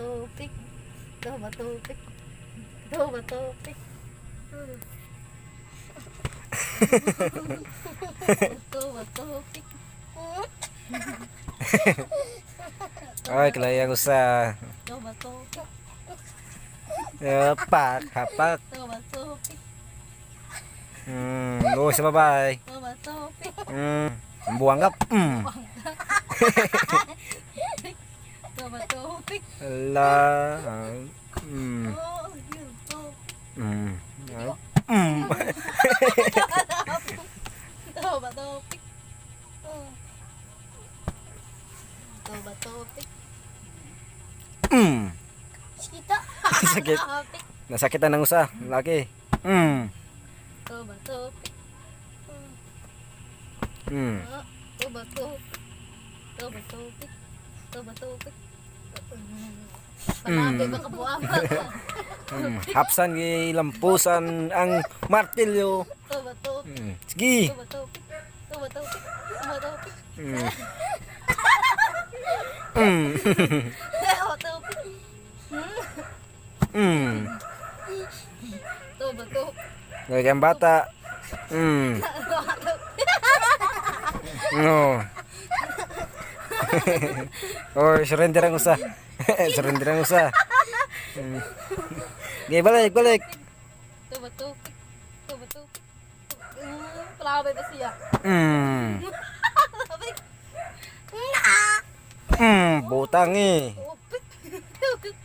Tumatupik. Tumatupik. Tumatupik. Tumatupik. Ay, kalaya ko sa Tumatupik. hapak, hapak. Tumatupik. Luwas sa babae. Tumatupik. Ang buwanggap. Tumatupik. Ala. Oh, yun to. Tumatupik. Tumatupik. Kita. Sakit. Tumatupik. Nasakitan ng usa, laki. Tumatupik. Tumatupik. Tumatupik. Tumatupik. Panabi ba kabuama? Hapsan gilampusan ang martilyo. Tumatupik. Sige. Tumatupik. Tumatupik. Tumatupik. Tumatupik. Tumatupik. Lagi ang bata. No. Oh, surrender ang usa. Surrender ang usa. Okay, balik, balik. Tumatupik. Tumatupik. Palabi ba siya? Butang eh. Tupik.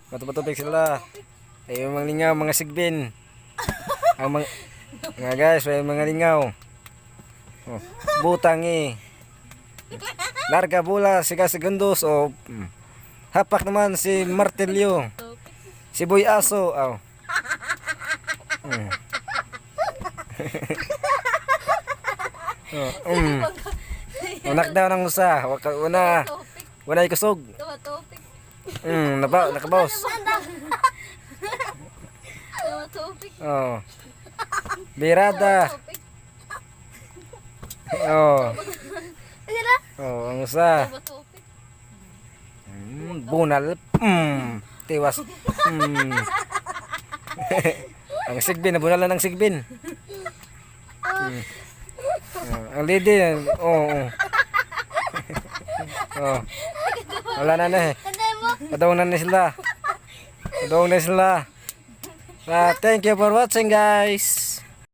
Ano ba to? Matupik sila. Ay mga lingaw, mga sigbin. Ang mga guys, may mga lingaw. Oh, butang eh. Larga bola, siga segundos o hapak naman si martilyo. Si Boy Aso. Oh. Knockdown ang usa. Una. Wala ikusog. Tumatupik. Nakabawas. Tumatupik. Oh. Birada. Oh. Oh, ang usa. Tumatupik. Bunal. Tiwas. Ang sigbin, nabunalan ng sigbin. Ang lady, oh. Oh. Wala na eh. Padawang na sila. Padawang na sila. Thank you for watching, guys.